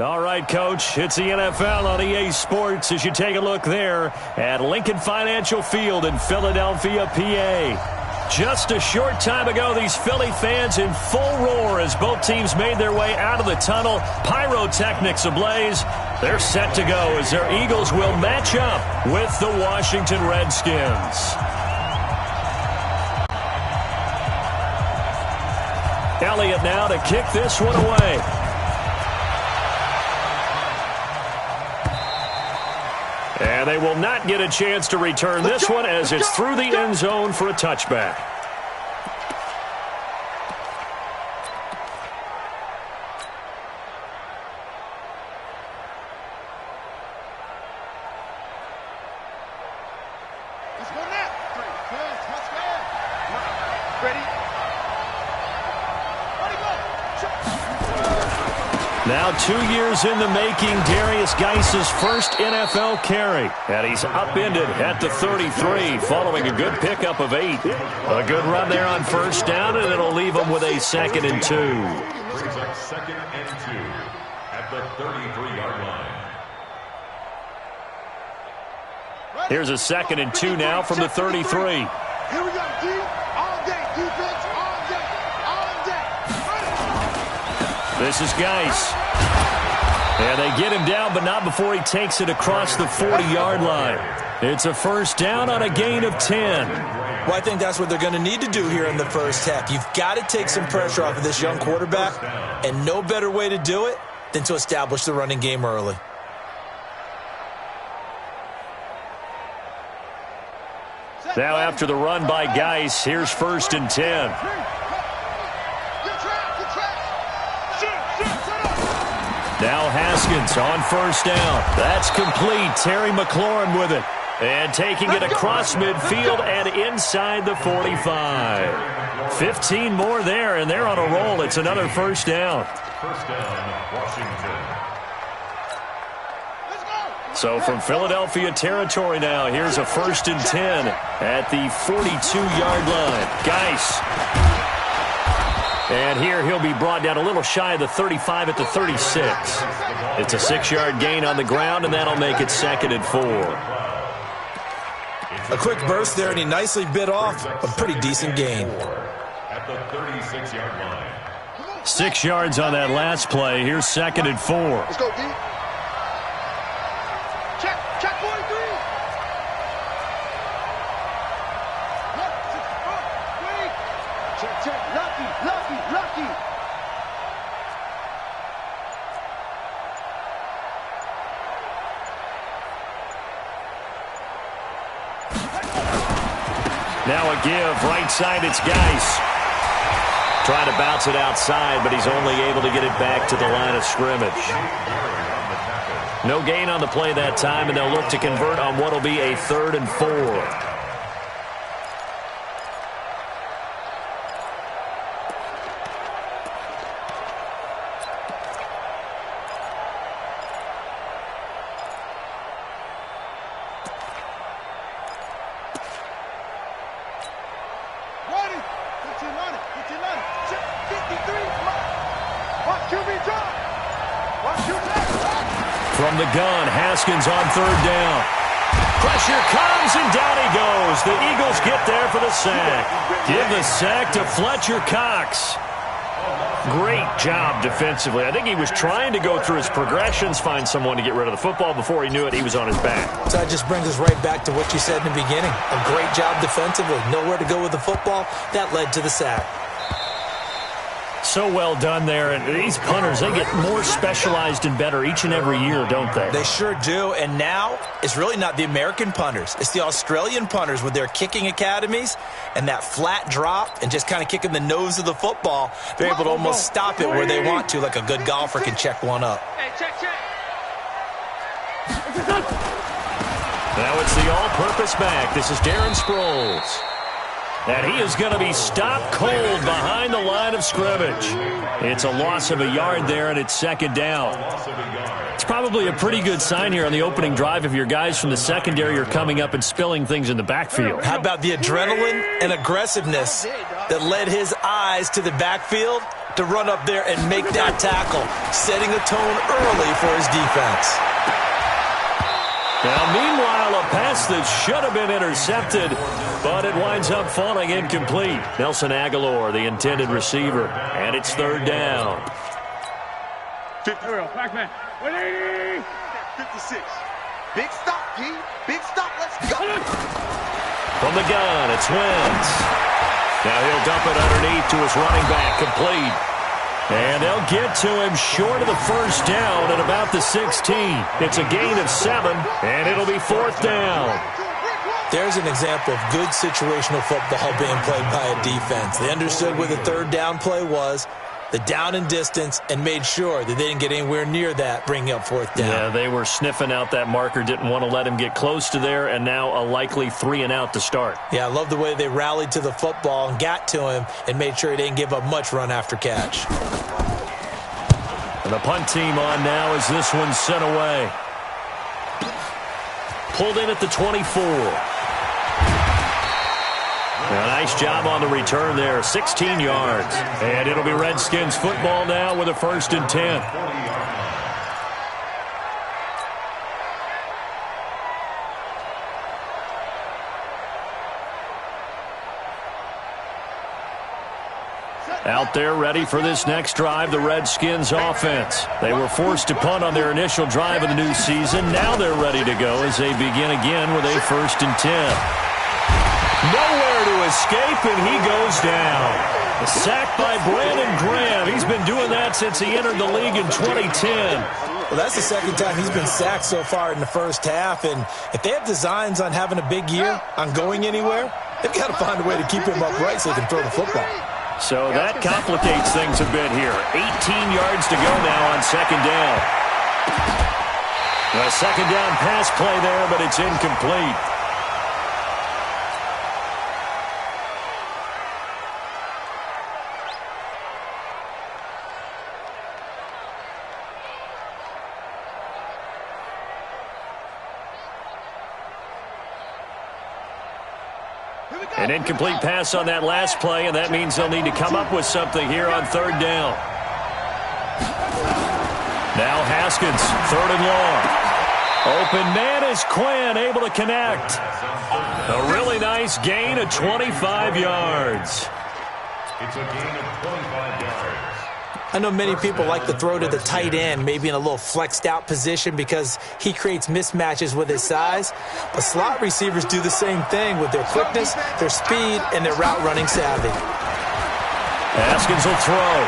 All right, Coach, it's the NFL on EA Sports as you take a look there at Lincoln Financial Field in Philadelphia, PA. Just a short time ago, these Philly fans in full roar as both teams made their way out of the tunnel. Pyrotechnics ablaze. They're set to go as their Eagles will match up with the Washington Redskins. Elliott now to kick this one away. And they will not get a chance to return this one as it's through the end zone for a touchback. Let's go now. Good. Touchdown. Ready? Now 2 years in the making, Darius Geis's first NFL carry. And he's upended at the 33 following a good pickup of 8. A good run there on first down, and it'll leave him with a 2nd and 2. Brings up 2nd and 2 at the 33-yard line. Here's a 2nd and 2 now from the 33. Here we go, D. All day. Defense, all day. All day. This is Geis. And they get him down, but not before he takes it across the 40-yard line. It's a first down on a gain of 10. Well, I think that's what they're going to need to do here in the first half. You've got to take some pressure off of this young quarterback, and no better way to do it than to establish the running game early. Now after the run by Geis, here's 1st and 10. Now Haskins on first down. That's complete. Terry McLaurin with it. And taking it across midfield and inside the 45. 15 more there, and they're on a roll. It's another first down. First down, Washington. So from Philadelphia territory now, here's a 1st and 10 at the 42-yard line. Geis. And here he'll be brought down a little shy of the 35 at the 36. It's a 6-yard gain on the ground, and that'll make it 2nd and 4. A quick burst there, and he nicely bit off a pretty decent gain. At the 36-yard line. 6 yards on that last play. Here's 2nd and 4. Let's go, D. Check 43. Check. Lucky. Now a give. Right side, it's Geis. Trying to bounce it outside, but he's only able to get it back to the line of scrimmage. No gain on the play that time, and they'll look to convert on what will be a 3rd and 4. From the gun, Haskins on 3rd down. Pressure comes, and down he goes. The Eagles get there for the sack. Give the sack to Fletcher Cox. Great job defensively. I think he was trying to go through his progressions, find someone to get rid of the football. Before he knew it, he was on his back. So that just brings us right back to what you said in the beginning. A great job defensively. Nowhere to go with the football. That led to the sack. So well done there. And these punters, they get more specialized and better each and every year, don't they? They sure do. And now it's really not the American punters. It's the Australian punters with their kicking academies and that flat drop and just kind of kicking the nose of the football. They're able to almost stop it where they want to, like a good golfer can check one up. Hey, check. Now it's the all-purpose back. This is Darren Sproles. And he is going to be stopped cold behind the line of scrimmage. It's a loss of a yard there, and it's 2nd down. It's probably a pretty good sign here on the opening drive if your guys from the secondary are coming up and spilling things in the backfield. How about the adrenaline and aggressiveness that led his eyes to the backfield to run up there and make that tackle, setting a tone early for his defense. Now, meanwhile, a pass that should have been intercepted, but it winds up falling incomplete. Nelson Aguilar, the intended receiver, and it's third down. 56. Big stop, G. Big stop. Let's go. From the gun, it's Wentz. Now he'll dump it underneath to his running back, complete. And they'll get to him short of the first down at about the 16. It's a gain of 7, and it'll be fourth down. There's an example of good situational football being played by a defense. They understood where the third down play was, the down and distance, and made sure that they didn't get anywhere near that, bringing up fourth down. Yeah, they were sniffing out that marker, didn't want to let him get close to there, and now a likely 3-and-out to start. Yeah, I love the way they rallied to the football and got to him and made sure he didn't give up much run after catch. And the punt team on now as this one's sent away. Pulled in at the 24. A nice job on the return there, 16 yards. And it'll be Redskins football now with a 1st and 10. Out there ready for this next drive, the Redskins offense. They were forced to punt on their initial drive of the new season. Now they're ready to go as they begin again with a 1st and 10. Nowhere to escape, and he goes down. A sack by Brandon Graham. He's been doing that since he entered the league in 2010. Well, that's the second time he's been sacked so far in the first half, and if they have designs on having a big year, on going anywhere, they've got to find a way to keep him upright so they can throw the football. So that complicates things a bit here. 18 yards to go now on second down. A second down pass play there, but it's incomplete. An incomplete pass on that last play, and that means they'll need to come up with something here on third down. Now Haskins, 3rd and long. Open man is Quinn, able to connect. A really nice gain of 25 yards. It's a gain of 25 yards. I know many people like to throw to the tight end, maybe in a little flexed out position because he creates mismatches with his size. But slot receivers do the same thing with their quickness, their speed, and their route running savvy. Haskins will throw.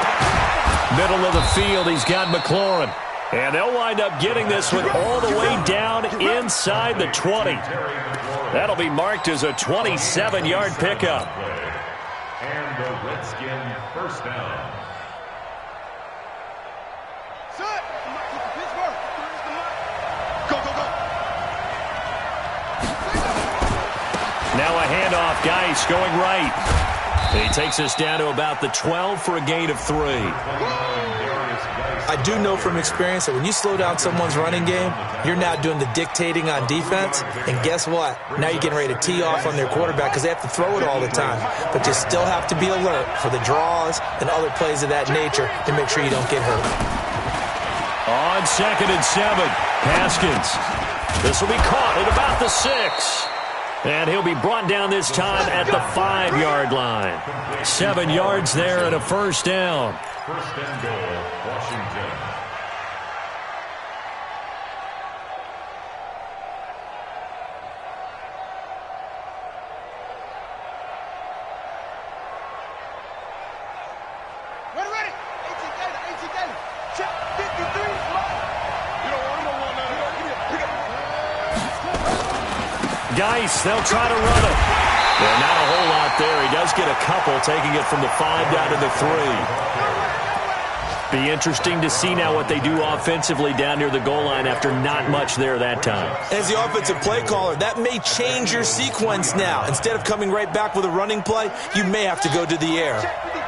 Middle of the field, he's got McLaurin. And they'll wind up getting this one all the way down inside the 20. That'll be marked as a 27-yard pickup. And the Redskin first down. Now a handoff, Geis going right. He takes us down to about the 12 for a gain of 3. I do know from experience that when you slow down someone's running game, you're now doing the dictating on defense. And guess what? Now you're getting ready to tee off on their quarterback because they have to throw it all the time. But you still have to be alert for the draws and other plays of that nature to make sure you don't get hurt. On 2nd and 7, Haskins. This will be caught at about the 6. And he'll be brought down this time at the 5-yard line. 7 yards there and a first down. First and goal, Washington. Ready. 18 Gator. Check 53. You don't want Geis, they'll try to run it. Yeah, not a whole lot there. He does get a couple, taking it from the 5 down to the 3. Be interesting to see now what they do offensively down near the goal line after not much there that time. As the offensive play caller, that may change your sequence now. Instead of coming right back with a running play, you may have to go to the air.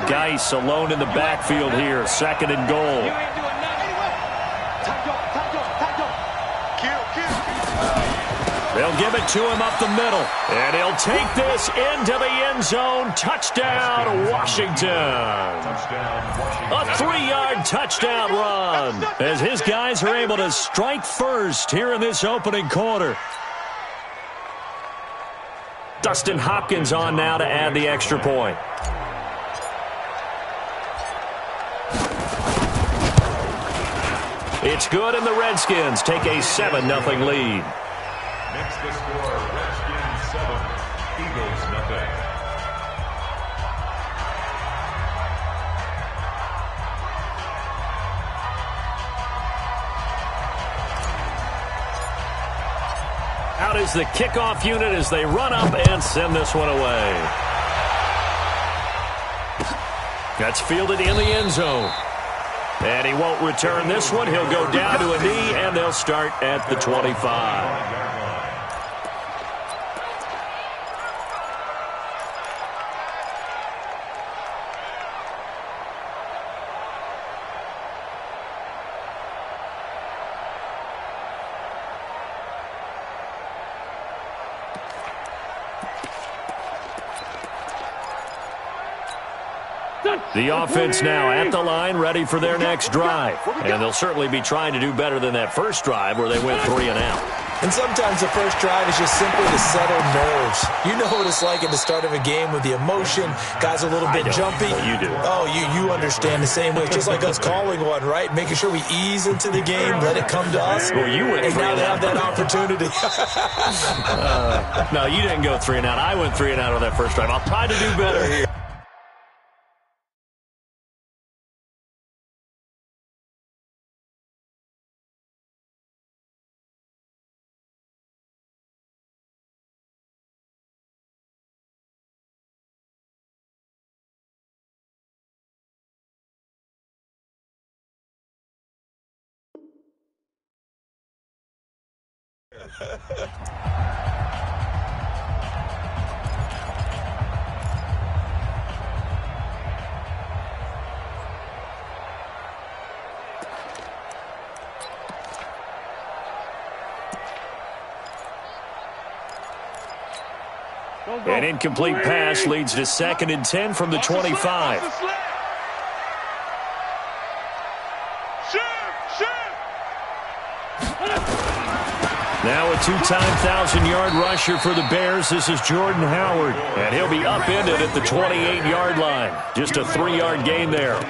Geis alone in the backfield here, 2nd and goal. They'll give it to him up the middle. And he'll take this into the end zone. Touchdown, Washington. A 3-yard touchdown run as his guys are able to strike first here in this opening quarter. Dustin Hopkins on now to add the extra point. It's good, and the Redskins take a 7-0 lead. Next the score, Redskins 7, Eagles 0. Out is the kickoff unit as they run up and send this one away. That's fielded in the end zone. And he won't return this one. He'll go down to a knee, and they'll start at the 25. The offense now at the line, ready for their next drive. And they'll certainly be trying to do better than that first drive where they went 3 and out. And sometimes the first drive is just simply to settle nerves. You know what it's like at the start of a game with the emotion. Guys a little bit jumpy. You do. Oh, you understand the same way. It's just like us calling one, right? Making sure we ease into the game, let it come to us. Well, you went and 3 now and they out. have that opportunity. No, you didn't go 3 and out. I went 3 and out on that first drive. I'll try to do better here. An incomplete pass leads to 2nd and 10 from the 25. Now a 2-time 1,000-yard rusher for the Bears. This is Jordan Howard, and he'll be upended at the 28-yard line. Just a 3-yard gain there.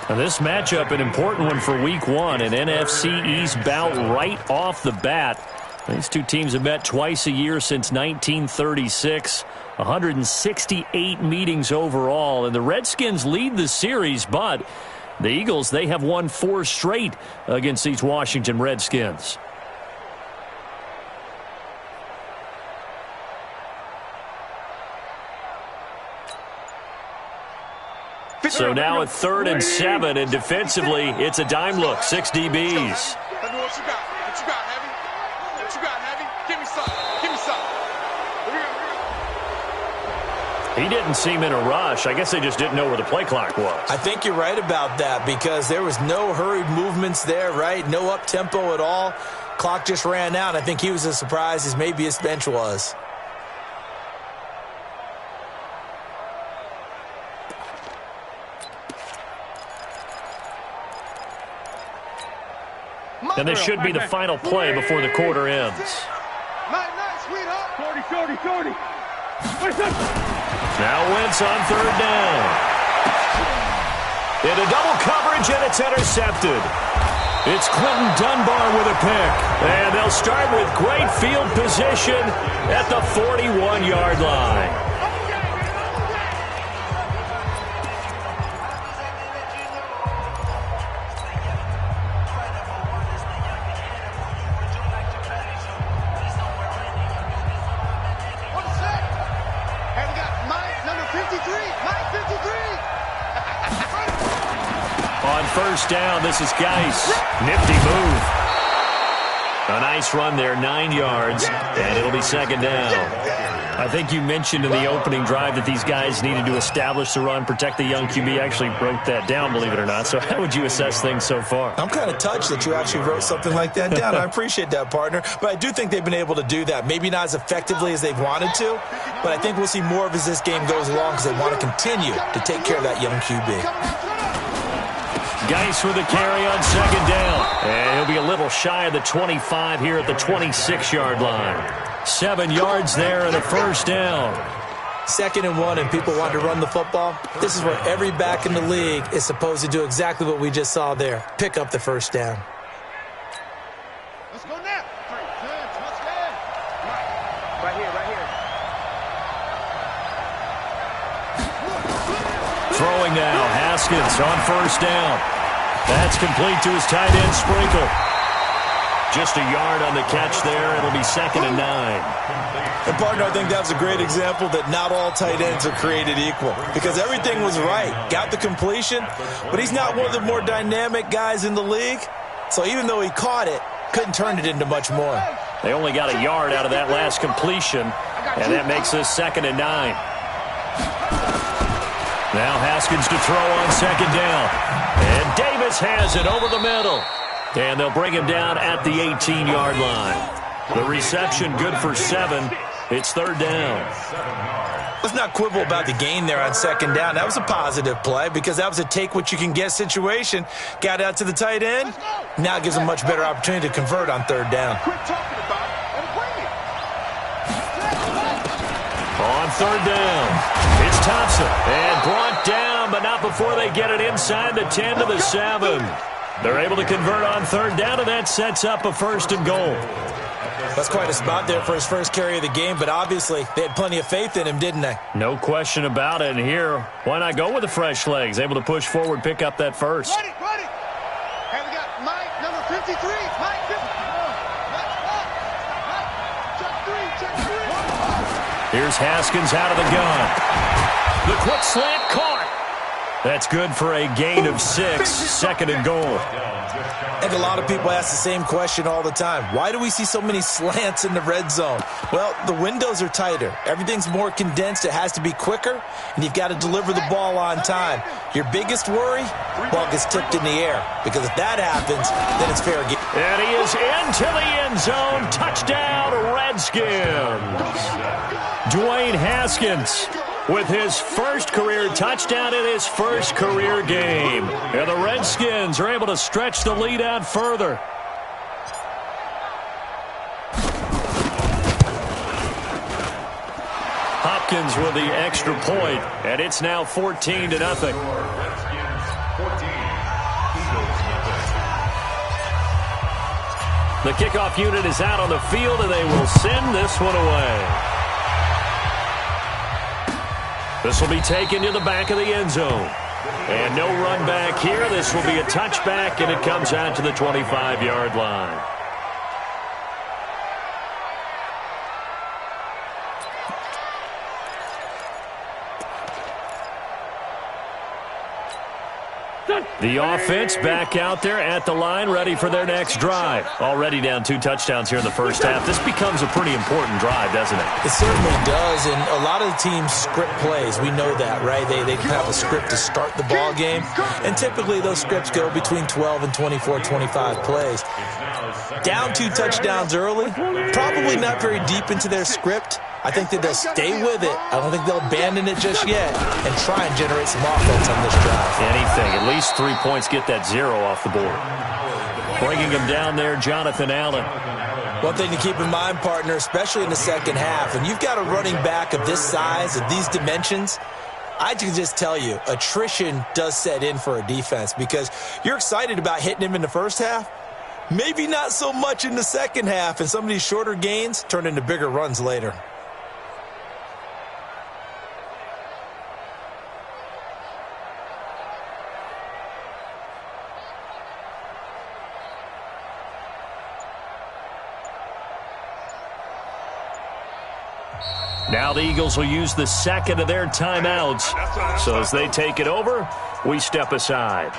Now this matchup, an important one for Week 1, an NFC East bout right off the bat. These two teams have met twice a year since 1936, 168 meetings overall, and the Redskins lead the series, but the Eagles, they have won 4 straight against these Washington Redskins. So now at 3rd and 7, and defensively, it's a dime look, 6 DBs. Let me what you got. What you got, Heavy? What you got, Heavy? Give me some. Give me some. He didn't seem in a rush. I guess they just didn't know where the play clock was. I think you're right about that because there was no hurried movements there, right? No up-tempo at all. Clock just ran out. I think he was as surprised as maybe his bench was. And this should be the final play before the quarter ends. Night, sweetheart. 40. Now Wentz on 3rd down. Into double coverage, and it's intercepted. It's Clinton Dunbar with a pick. And they'll start with great field position at the 41-yard line. On 1st down, this is Geis. Nifty move. A nice run there, 9 yards, and it'll be second down. I think you mentioned in the opening drive that these guys needed to establish the run, protect the young QB. Actually wrote that down, believe it or not. So how would you assess things so far? I'm kind of touched that you actually wrote something like that down. I appreciate that, partner. But I do think they've been able to do that. Maybe not as effectively as they've wanted to, but I think we'll see more of as this game goes along because they want to continue to take care of that young QB. Geis with a carry on second down. And he'll be a little shy of the 25 here at the 26-yard line. 7 yards there and a first down. 2nd and 1 and people want to run the football. This is where every back in the league is supposed to do exactly what we just saw there. Pick up the first down. Let's go now. 3, 2, touchdown. Right here, right here. Throwing now, Haskins on first down. That's complete to his tight end, Sprinkle. Just a yard on the catch there. It'll be 2nd and 9. And, partner, I think that was a great example that not all tight ends are created equal because everything was right. Got the completion, but he's not one of the more dynamic guys in the league. So even though he caught it, couldn't turn it into much more. They only got a yard out of that last completion, and that makes this 2nd and 9. Now Haskins to throw on second down. And Davis has it over the middle. And they'll bring him down at the 18-yard line. The reception good for 7. It's 3rd down. Let's not quibble about the gain there on second down. That was a positive play because that was a take-what-you-can-get situation. Got out to the tight end. Now it gives him a much better opportunity to convert on 3rd down. Quit talking about it and bring it. On 3rd down, it's Thompson. And brought down, but not before they get it inside the 10 to the 7. They're able to convert on 3rd down, and that sets up a 1st and goal. That's quite a spot there for his first carry of the game, but obviously they had plenty of faith in him, didn't they? No question about it. And here, why not go with the fresh legs? Able to push forward, pick up that first. Ready. And we got Mike, number 53. Mike, 53. Check 3. Here's Haskins out of the gun. The quick slant caught. That's good for a gain of 6, 2nd and goal. I think a lot of people ask the same question all the time. Why do we see so many slants in the red zone? Well, the windows are tighter. Everything's more condensed. It has to be quicker, and you've got to deliver the ball on time. Your biggest worry, ball gets tipped in the air, because if that happens, then it's fair game. And he is into the end zone. Touchdown, Redskins. Dwayne Haskins with his first career touchdown in his first career game. And the Redskins are able to stretch the lead out further. Hopkins with the extra point, and it's now 14-0. The kickoff unit is out on the field, and they will send this one away. This will be taken to the back of the end zone. And no run back here. This will be a touchback, and it comes out to the 25-yard line. The offense back out there at the line, ready for their next drive. Already down 2 touchdowns here in the first half. This becomes a pretty important drive, doesn't it? It certainly does, and a lot of the teams script plays. We know that, right? They have a script to start the ball game, and typically those scripts go between 12 and 24, 25 plays. Down 2 touchdowns early, probably not very deep into their script. I think that they'll stay with it. I don't think they'll abandon it just yet and try and generate some offense on this drive. Anything. At least 3 points, get that 0 off the board. Bringing him down there, Jonathan Allen. One thing to keep in mind, partner, especially in the second half, and you've got a running back of this size, of these dimensions, I can just tell you, attrition does set in for a defense because you're excited about hitting him in the first half. Maybe not so much in the second half, and some of these shorter gains turn into bigger runs later. Now the Eagles will use the second of their timeouts. So as they take it over, we step aside.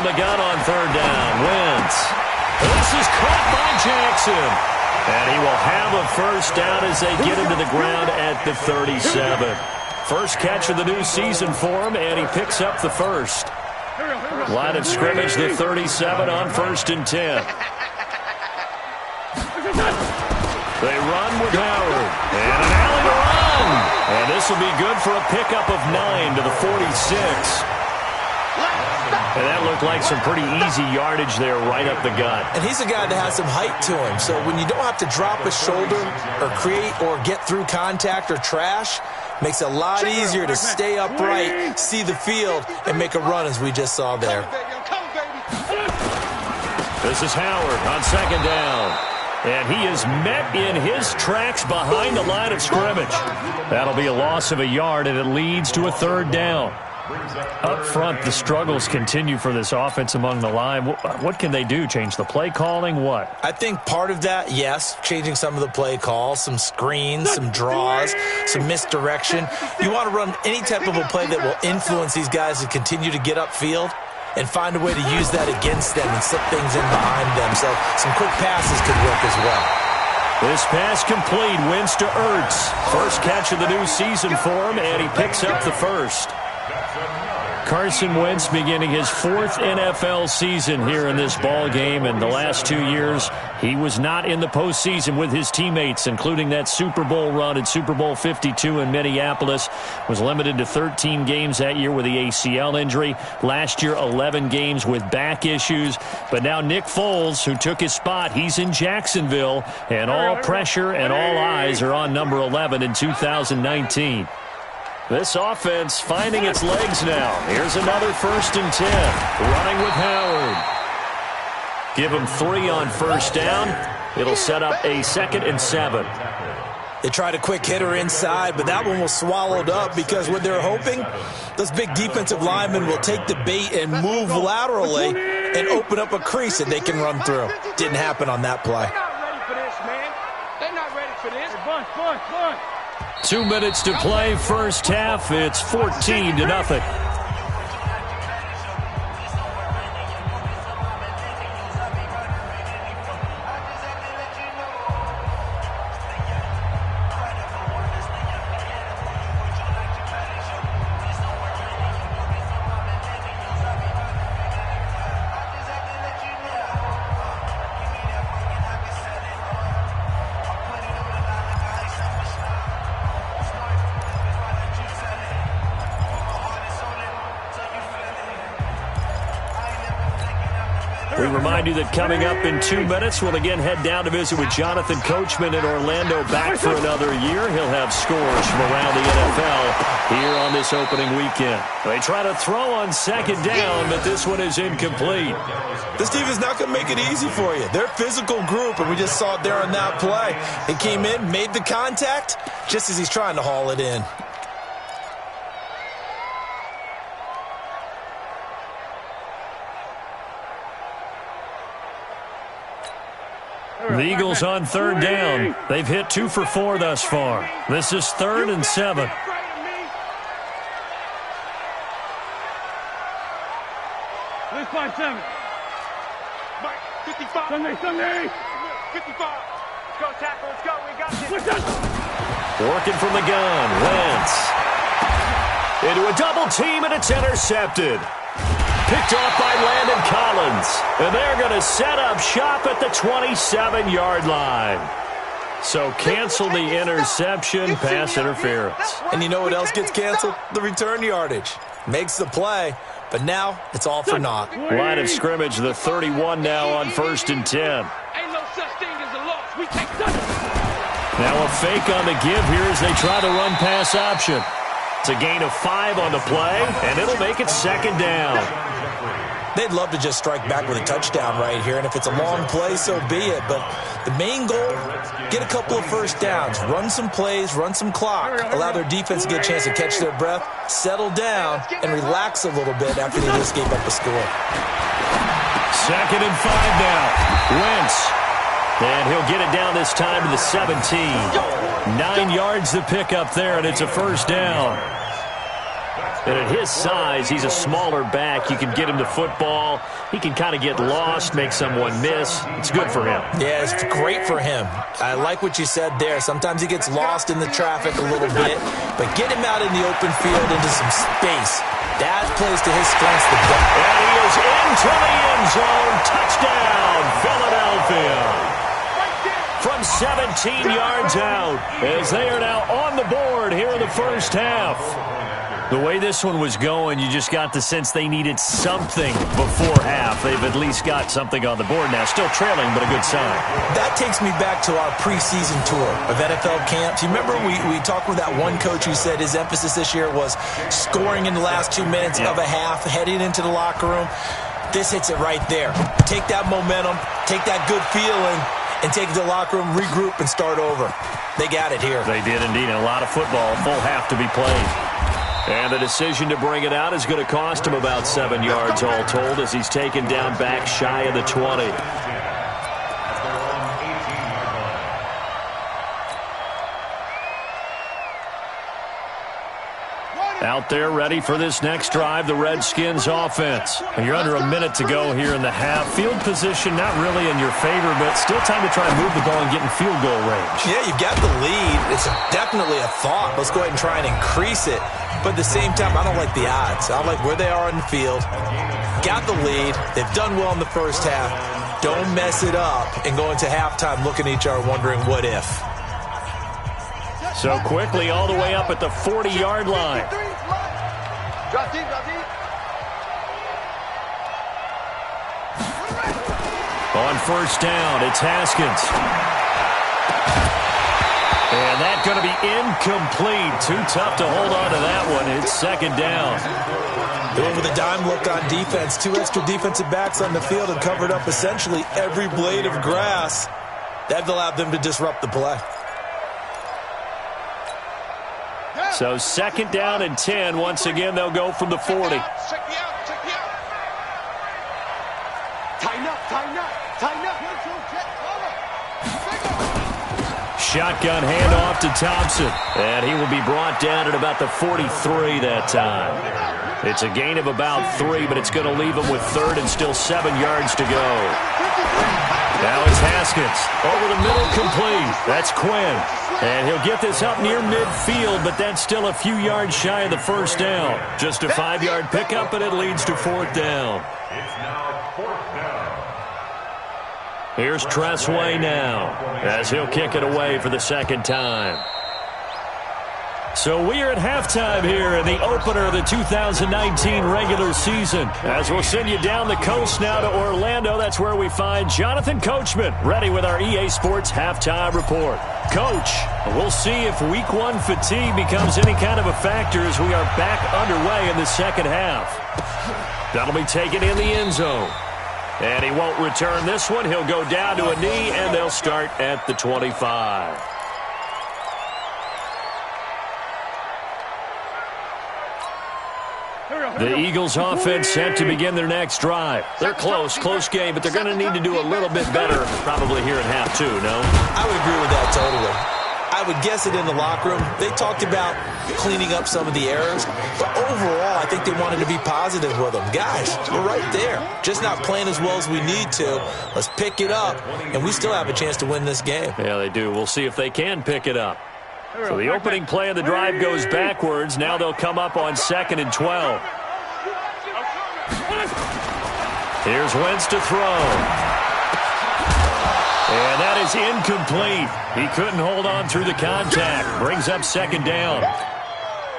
the gun on third down. Wentz. This is caught by Jackson. And he will have a first down as they get him to the ground at the 37. First catch of the new season for him, and he picks up the first. Line of scrimmage, the 37 on 1st and 10. They run with Howard. And an alley run. And this will be good for a pickup of 9 to the 46. And that looked like some pretty easy yardage there right up the gut. And he's a guy that has some height to him. So when you don't have to drop a shoulder or create or get through contact or trash, makes it a lot easier to stay upright, see the field, and make a run as we just saw there. This is Howard on second down. And he is met in his tracks behind the line of scrimmage. That'll be a loss of a yard, and it leads to a third down. Up front, the struggles continue for this offense among the line. What can they do? Change the play calling? What? I think part of that, yes, changing some of the play calls, some screens, some draws, some misdirection. You want to run any type of a play that will influence these guys to continue to get upfield and find a way to use that against them and slip things in behind them. So some quick passes could work as well. This pass complete. Wins to Ertz. First catch of the new season for him, and he picks up the first. Carson Wentz beginning his 4th NFL season here in this ball game. In the last 2 years, he was not in the postseason with his teammates, including that Super Bowl run at Super Bowl 52 in Minneapolis. Was limited to 13 games that year with the ACL injury. Last year, 11 games with back issues. But now Nick Foles, who took his spot, he's in Jacksonville, and all pressure and all eyes are on number 11 in 2019. This offense finding its legs now. Here's another 1st and 10. Running with Howard. Give him 3 on first down. It'll set up a 2nd and 7. They tried a quick hitter inside, but that one was swallowed up because what they're hoping, those big defensive linemen will take the bait and move laterally and open up a crease that they can run through. Didn't happen on that play. They're not ready for this, man. They're not ready for this. Bunch. 2 minutes to play first half. It's 14-0. We remind you that coming up in 2 minutes, we'll again head down to visit with Jonathan Coachman in Orlando, back for another year. He'll have scores from around the NFL here on this opening weekend. They try to throw on second down, but this one is incomplete. This team is not going to make it easy for you. They're a physical group, and we just saw it there on that play. He came in, made the contact, just as he's trying to haul it in. The Eagles on third down. They've hit 2 for 4 thus far. This is 3rd and 7. Let's find 7. Mike, 55. Sunday. 55. Go tackle. Let's go. We got this. Working from the gun. Wentz. Into a double team, and it's intercepted. Picked off by Landon Collins. And they're going to set up shop at the 27-yard line. So cancel the interception, pass interference. And you know what else gets canceled? The return yardage. Makes the play, but now it's all for naught. Line of scrimmage, the 31 now on 1st and 10. Ain't no such thing as a loss. We take that. Now a fake on the give here as they try to run pass option. It's a gain of 5 on the play, and it'll make it 2nd down. They'd love to just strike back with a touchdown right here, and if it's a long play, so be it. But the main goal, get a couple of first downs, run some plays, run some clock, allow their defense to get a chance to catch their breath, settle down, and relax a little bit after they just gave up a score. 2nd and 5 now. Wentz. And he'll get it down this time to the 17. 9 yards to pick up there, and it's a first down. And at his size, he's a smaller back. You can get him the football. He can kind of get lost, make someone miss. It's good for him. Yeah, it's great for him. I like what you said there. Sometimes he gets lost in the traffic a little bit, but get him out in the open field into some space. That plays to his strengths the best. And he is into the end zone. Touchdown, Philadelphia. From 17 yards out, as they are now on the board here in the first half. The way this one was going, you just got the sense they needed something before half. They've at least got something on the board now. Still trailing, but a good sign. That takes me back to our preseason tour of NFL camps. You remember we talked with that one coach who said his emphasis this year was scoring in the last 2 minutes of a half, heading into the locker room. This hits it right there. Take that momentum, take that good feeling, and take it to the locker room, regroup, and start over. They got it here. They did indeed. And a lot of football, full half to be played. And the decision to bring it out is going to cost him about 7 yards all told as he's taken down back shy of the 20. Out there ready for this next drive, the Redskins offense. You're under a minute to go here in the half. Field position not really in your favor, but still time to try and move the ball and get in field goal range. Yeah, you've got the lead. It's definitely a thought. Let's go ahead and try and increase it. But at the same time, I don't like the odds. I like where they are on the field. Got the lead. They've done well in the first half. Don't mess it up and go into halftime looking at each other wondering what if. So quickly all the way up at the 40-yard line. On first down, it's Haskins. And that's going to be incomplete. Too tough to hold on to that one. It's second down. Going with a dime look on defense. 2 extra defensive backs on the field and covered up essentially every blade of grass. That allowed them to disrupt the play. So second down and 10. Once again, they'll go from the 40. Tighten up, tighten up, tighten up. Shotgun handoff to Thompson. And he will be brought down at about the 43 that time. It's a gain of about 3, but it's going to leave him with third and still 7 yards to go. Now it's Haskins. Over the middle, complete. That's Quinn. And he'll get this up near midfield, but that's still a few yards shy of the first down. Just a 5-yard pickup, and it leads to fourth down. It's now fourth down. Here's Tressway now, as he'll kick it away for the second time. So we are at halftime here in the opener of the 2019 regular season. As we'll send you down the coast now to Orlando, that's where we find Jonathan Coachman, ready with our EA Sports halftime report. Coach, we'll see if week 1 fatigue becomes any kind of a factor as we are back underway in the second half. That'll be taken in the end zone. And he won't return this one. He'll go down to a knee, and they'll start at the 25. The Eagles offense set to begin their next drive. They're close game, but they're going to need to do a little bit better probably here in half 2, no? I would agree with that totally. I would guess it in the locker room. They talked about cleaning up some of the errors, but overall, I think they wanted to be positive with them. Guys, we're right there. Just not playing as well as we need to. Let's pick it up, and we still have a chance to win this game. Yeah, they do. We'll see if they can pick it up. So the opening play of the drive goes backwards. Now they'll come up on 2nd and 12. Here's Wentz to throw. And that is incomplete. He couldn't hold on through the contact. Brings up second down.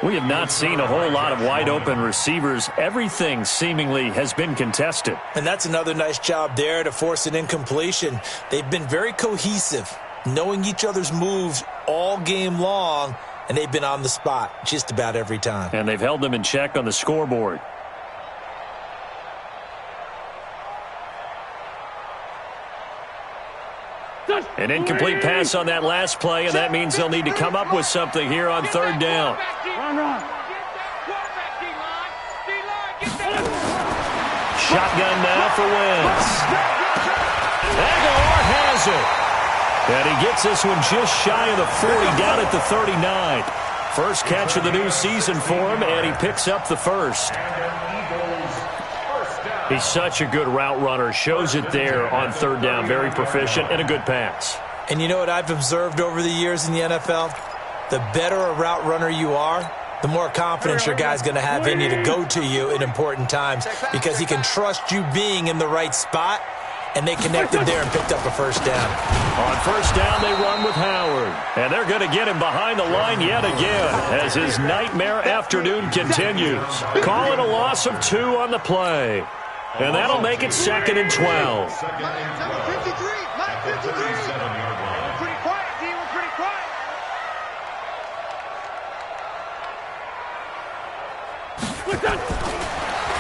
We have not seen a whole lot of wide-open receivers. Everything seemingly has been contested. And that's another nice job there to force an incompletion. They've been very cohesive, knowing each other's moves all game long, and they've been on the spot just about every time. And they've held them in check on the scoreboard. An incomplete pass on that last play, and that means they'll need to come up with something here on third down. Shotgun now for Wentz. Aguilar has it. And he gets this one just shy of the 40, down at the 39. First catch of the new season for him, and he picks up the first. He's such a good route runner. Shows it there on third down. Very proficient and a good pass. And you know what I've observed over the years in the NFL? The better a route runner you are, the more confidence your guy's going to have in you to go to you in important times because he can trust you being in the right spot, and they connected there and picked up a first down. On first down, they run with Howard. And they're going to get him behind the line yet again as his nightmare afternoon continues. Calling a loss of 2 on the play. And that'll make it 2nd and 12. 53, line 53. We're pretty quiet, D. We're pretty quiet.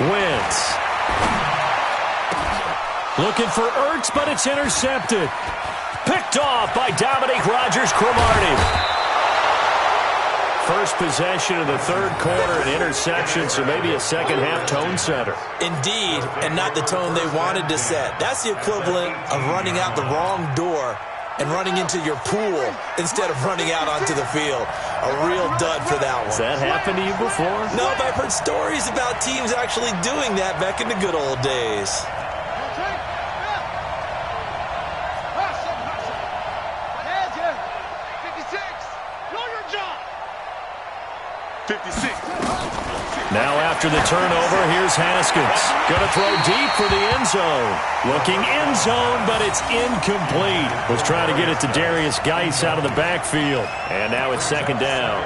Wentz. Looking for Ertz, but it's intercepted. Picked off by Dominique Rodgers-Cromartie. First possession of the third quarter, an interception, so maybe a second-half tone setter. Indeed, and not the tone they wanted to set. That's the equivalent of running out the wrong door and running into your pool instead of running out onto the field. A real dud for that one. Has that happened to you before? No, but I've heard stories about teams actually doing that back in the good old days. 56. Now after the turnover, here's Haskins. Going to throw deep for the end zone. Looking end zone, but it's incomplete. Was trying to get it to Darius Geis out of the backfield. And now it's 2nd down.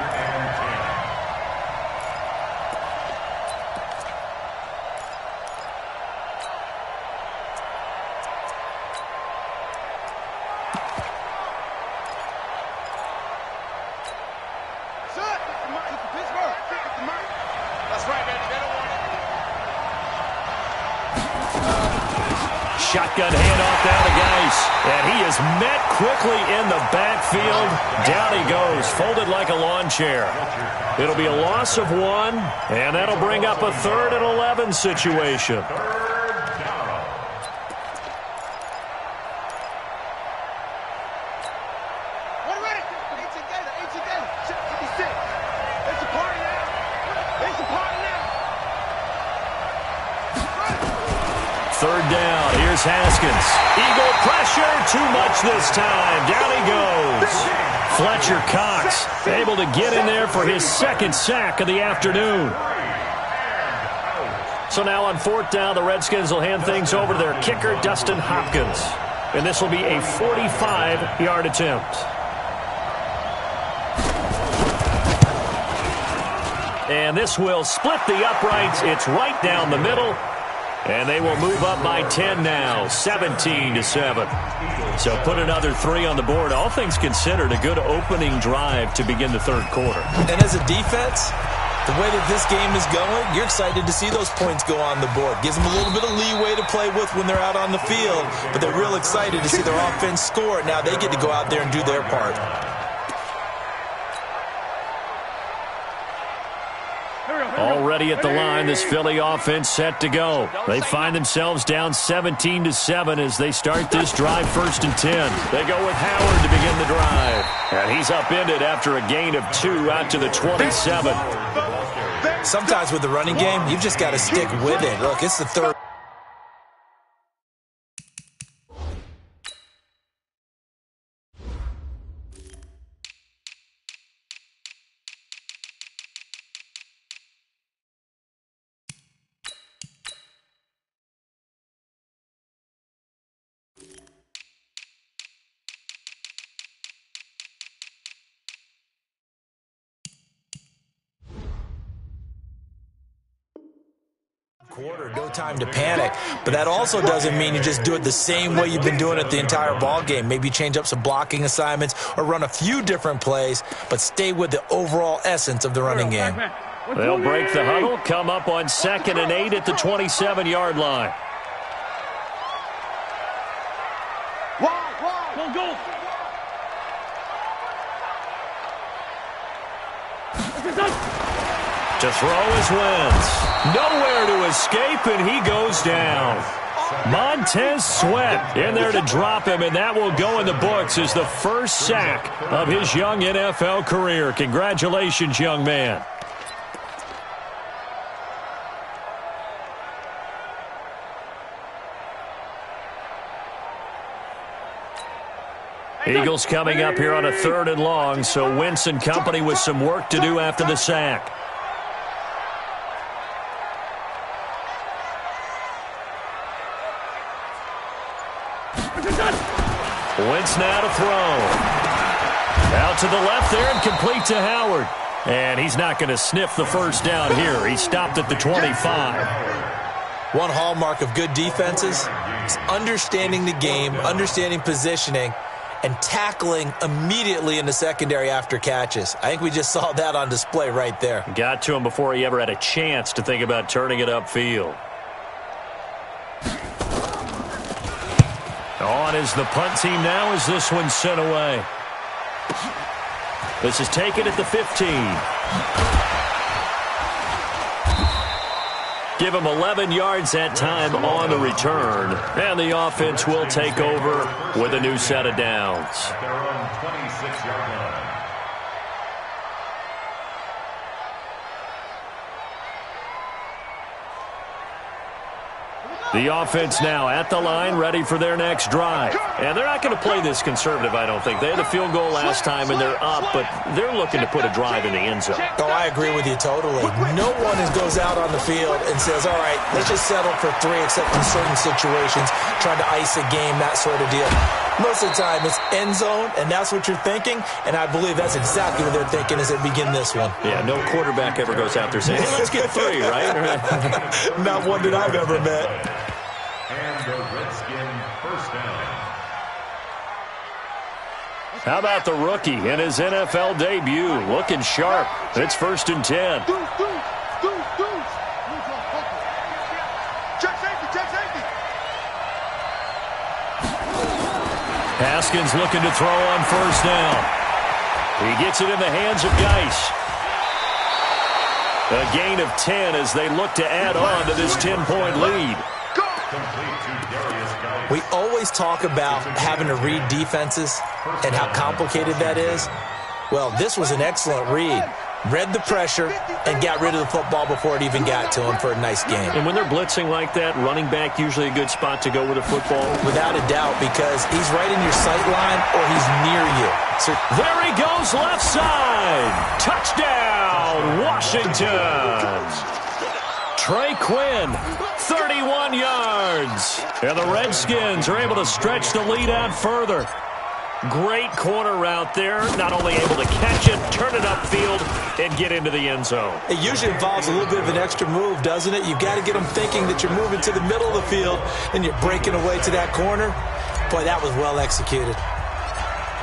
Shotgun handoff down to Geis. And he is met quickly in the backfield. Down he goes, folded like a lawn chair. It'll be a loss of 1, and that'll bring up a 3rd and 11 situation. Third down, here's Haskins. Eagle pressure, too much this time. Down he goes. Fletcher Cox able to get in there for his 2nd sack of the afternoon. So now on 4th down, the Redskins will hand things over to their kicker, Dustin Hopkins. And this will be a 45-yard attempt. And this will split the uprights. It's right down the middle. And they will move up by 10 now, 17-7. So put another 3 on the board. All things considered, a good opening drive to begin the third quarter. And as a defense, the way that this game is going, you're excited to see those points go on the board. Gives them a little bit of leeway to play with when they're out on the field, but they're real excited to see their offense score. Now they get to go out there and do their part. Already at the line, this Philly offense set to go. They find themselves down 17-7 as they start this drive 1st and 10. They go with Howard to begin the drive. And he's upended after a gain of 2 out to the 27. Sometimes with the running game, you've just got to stick with it. Look, it's the 3rd. Quarter, no time to panic, but that also doesn't mean you just do it the same way you've been doing it the entire ball game. Maybe change up some blocking assignments or run a few different plays, but stay with the overall essence of the running game. They'll break the huddle, come up on 2nd and 8 at the 27-yard line. Go. To throw is Wentz. Nowhere to escape, and he goes down. Montez Sweat in there to drop him, and that will go in the books as the first sack of his young NFL career. Congratulations, young man. Eagles coming up here on a 3rd and long, so Wentz and company with some work to do after the sack. Wentz now to throw. Out to the left there and complete to Howard. And he's not going to sniff the first down here. He stopped at the 25. One hallmark of good defenses is understanding the game, understanding positioning, and tackling immediately in the secondary after catches. I think we just saw that on display right there. Got to him before he ever had a chance to think about turning it upfield. On is the punt team now as this one's sent away. This is taken at the 15. Give him 11 yards that time on the return. And the offense will take over with a new set of downs. At their own 26-yard line. The offense now at the line, ready for their next drive. And they're not going to play this conservative, I don't think. They had a field goal last time, and they're up, but they're looking to put a drive in the end zone. Oh, I agree with you totally. No one goes out on the field and says, all right, let's just settle for 3, except in certain situations, trying to ice a game, that sort of deal. Most of the time, it's end zone, and that's what you're thinking, and I believe that's exactly what they're thinking as they begin this one. Yeah, no quarterback ever goes out there saying, hey, let's get 3, right? Not one that I've ever met. And the Redskin first down. How about the rookie in his NFL debut? Looking sharp. It's 1st and 10. Haskins looking to throw on 1st down. He gets it in the hands of Geis. A gain of 10 as they look to add on to this 10-point lead. We always talk about having to read defenses and how complicated that is. Well, this was an excellent read. Read the pressure and got rid of the football before it even got to him for a nice game. And when they're blitzing like that, running back usually a good spot to go with a football? Without a doubt, because he's right in your sight line or he's near you. So there he goes, left side. Touchdown, Washington. Trey Quinn, 31 yards. And the Redskins are able to stretch the lead out further. Great corner route there. Not only able to catch it, turn it upfield, and get into the end zone. It usually involves a little bit of an extra move, doesn't it? You've got to get them thinking that you're moving to the middle of the field, and you're breaking away to that corner. Boy, that was well executed.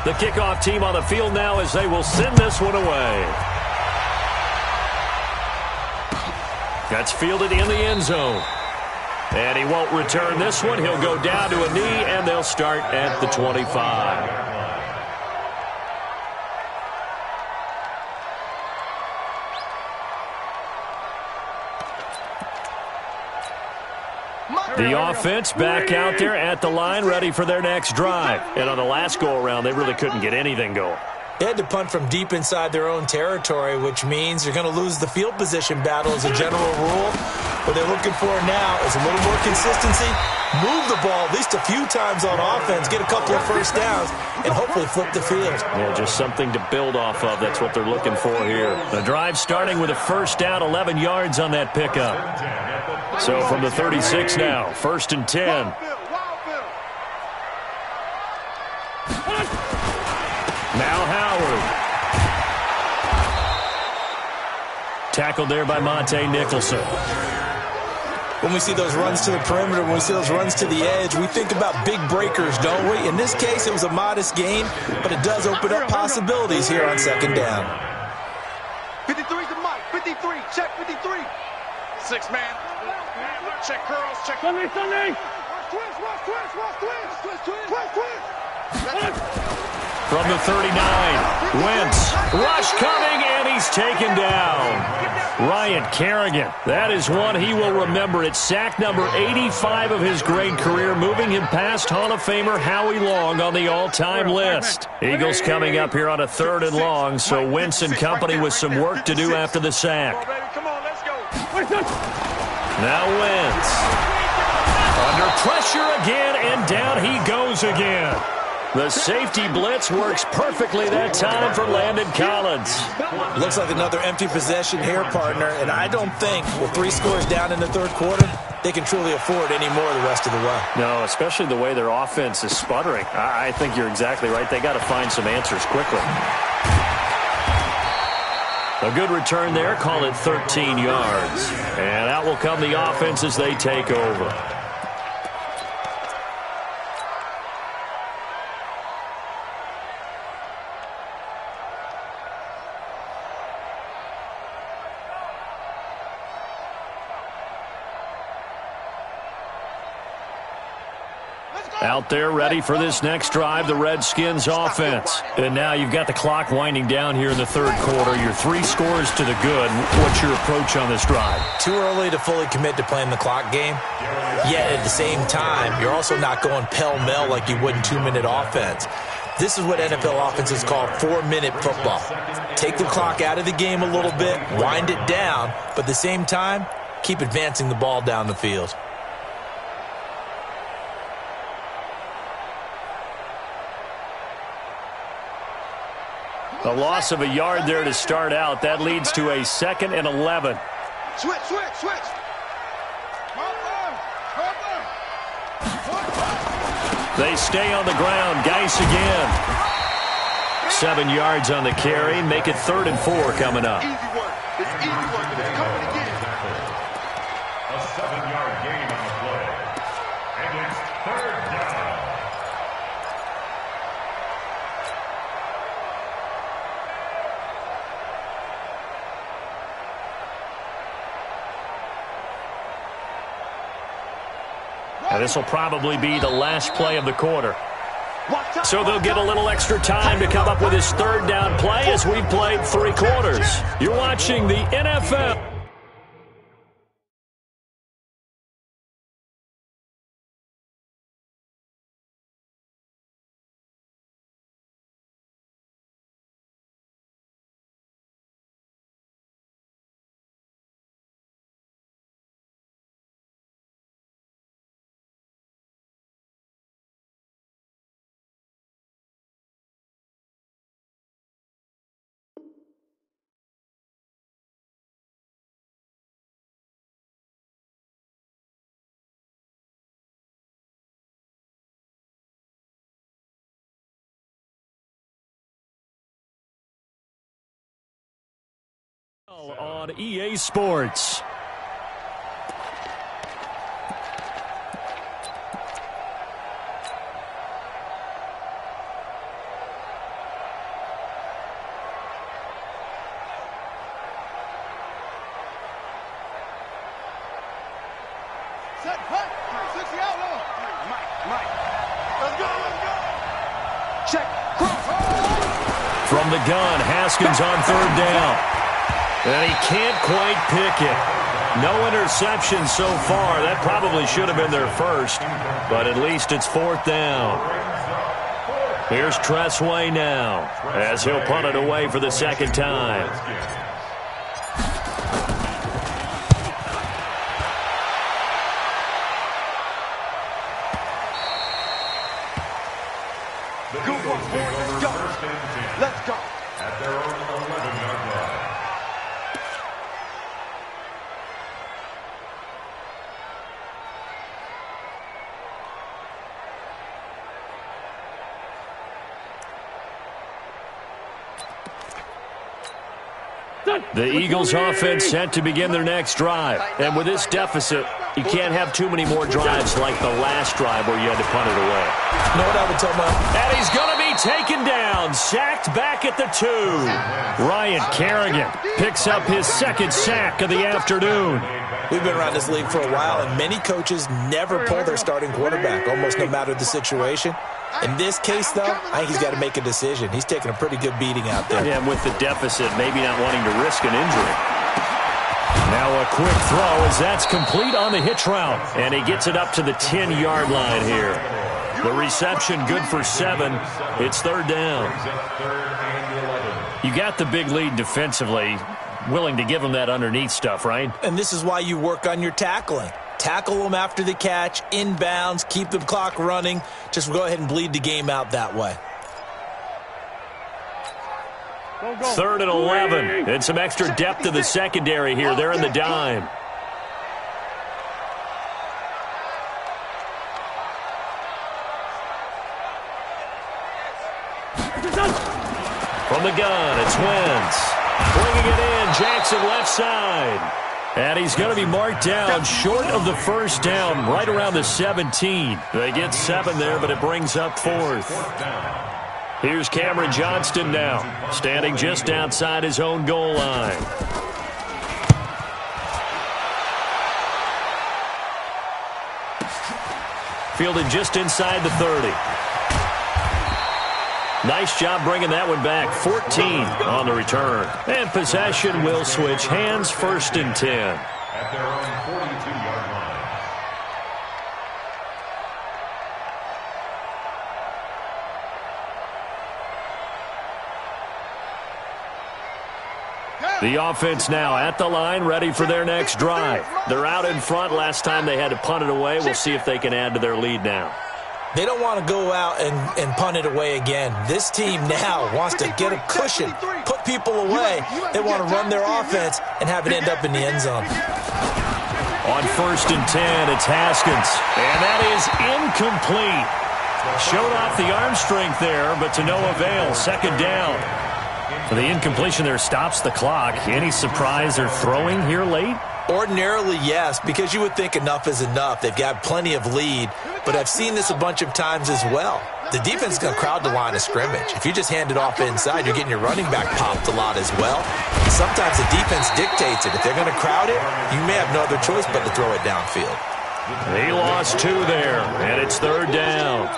The kickoff team on the field now as they will send this one away. That's fielded in the end zone. And he won't return this one. He'll go down to a knee, and they'll start at the 25. The offense back out there at the line, ready for their next drive. And on the last go-around, they really couldn't get anything going. They had to punt from deep inside their own territory, which means you're going to lose the field position battle as a general rule. What they're looking for now is a little more consistency, move the ball at least a few times on offense, get a couple of first downs, and hopefully flip the field. Yeah, just something to build off of. That's what they're looking for here. The drive starting with a first down, 11 yards on that pickup. So from the 36 now, 1st and 10. Now Howard. Tackled there by Monte Nicholson. When we see those runs to the perimeter, when we see those runs to the edge, we think about big breakers, don't we? In this case, it was a modest gain, but it does open up possibilities here on 2nd down. 53's the mic. 53. Check 53. 6 man. Check curls. Check. Sunday. Twist. From the 39, Wentz, rush coming, and he he's taken down. Ryan Kerrigan, that is one he will remember. It's sack number 85 of his great career, moving him past Hall of Famer Howie Long on the all-time list. Eagles coming up here on a 3rd and long, so Wentz and company with some work to do after the sack. Now Wentz. Under pressure again, and down he goes again. The safety blitz works perfectly that time for Landon Collins. Looks like another empty possession here, partner, and I don't think with 3 scores down in the 3rd quarter, they can truly afford any more the rest of the way. No, especially the way their offense is sputtering. I think you're exactly right. They got to find some answers quickly. A good return there. Call it 13 yards. And out will come the offense as they take over. Out there ready for this next drive, the Redskins offense. And now you've got the clock winding down here in the 3rd quarter. Your 3 scores to the good. What's your approach on this drive? Too early to fully commit to playing the clock game. Yet at the same time, you're also not going pell-mell like you would in 2-minute offense. This is what NFL offenses call 4-minute football. Take the clock out of the game a little bit, wind it down, but at the same time, keep advancing the ball down the field. A loss of a yard there to start out. That leads to a 2nd and 11. Switch. They stay on the ground. Geis again. 7 yards on the carry. Make it 3rd and 4 coming up. Easy one. It's easy one, but it's coming again. A 7-yard gain on the play. And it's 3rd down. And this will probably be the last play of the quarter. So they'll get a little extra time to come up with his 3rd down play as we've played 3 quarters. You're watching the NFL. On EA Sports. Set, cut. 60 out low. Mike. Let's go. Check. From the gun, Haskins on 3rd down. And he can't quite pick it. No interceptions so far. That probably should have been their first, but at least it's 4th down. Here's Tressway now as he'll punt it away for the 2nd time. Let's go. At their own 11-yard line. The Eagles offense set to begin their next drive. And with this deficit, you can't have too many more drives like the last drive where you had to punt it away. You know what I would tell my... And he's going to be taken down. down, sacked back at the 2. Ryan Kerrigan picks up his second sack of the afternoon. We've been around this league for a while, and many coaches never pull their starting quarterback, almost no matter the situation. In this case, though, I think he's got to make a decision. He's taking a pretty good beating out there. Yeah, and with the deficit, maybe not wanting to risk an injury. Now a quick throw as that's complete on the hitch route. And he gets it up to the 10-yard line here. The reception good for 7. It's third down. You got the big lead defensively. Willing to give them that underneath stuff, right? And this is why you work on your tackling. Tackle them after the catch, inbounds, keep the clock running. Just go ahead and bleed the game out that way. Third and 11. And some extra depth to the secondary here. They're in the dime. From the gun, it's Wentz. Bringing it in, Jackson left side. And he's going to be marked down short of the first down, right around the 17. They get 7 there, but it brings up 4th. Here's Cameron Johnston now, standing just outside his own goal line. Fielded just inside the 30. Nice job bringing that one back. 14 on the return. And possession will switch hands, 1st and 10. At their own 42-yard line. The offense now at the line, ready for their next drive. They're out in front. Last time they had to punt it away. We'll see if they can add to their lead now. They don't want to go out and punt it away again. This team now wants to get a cushion, put people away. They want to run their offense and have it end up in the end zone. On 1st and 10, it's Haskins. And that is incomplete. Showed off the arm strength there, but to no avail. 2nd down. So the incompletion there stops the clock. Any surprise they're throwing here late? Ordinarily, yes, because you would think enough is enough. They've got plenty of lead, but I've seen this a bunch of times as well. The defense is going to crowd the line of scrimmage. If you just hand it off inside, you're getting your running back popped a lot as well. Sometimes the defense dictates it. If they're going to crowd it, you may have no other choice but to throw it downfield. He lost 2 there, and it's 3rd down.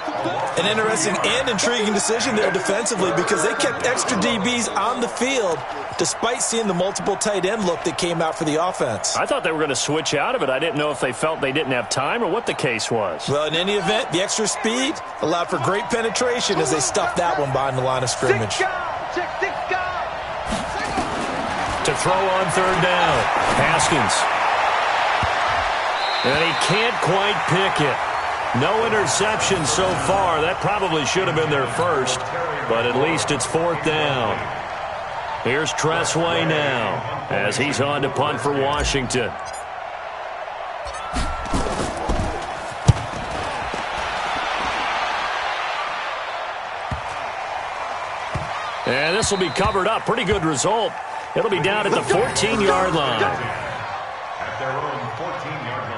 An interesting and intriguing decision there defensively because they kept extra DBs on the field despite seeing the multiple tight end look that came out for the offense. I thought they were going to switch out of it. I didn't know if they felt they didn't have time or what the case was. Well, in any event, the extra speed allowed for great penetration as they stuffed that one behind the line of scrimmage. To throw on 3rd down, Haskins. And he can't quite pick it. No interception so far. That probably should have been their first, but at least it's 4th down. Here's Tressway now as he's on to punt for Washington. And this will be covered up. Pretty good result. It'll be down at the 14-yard line. At their own 14-yard line.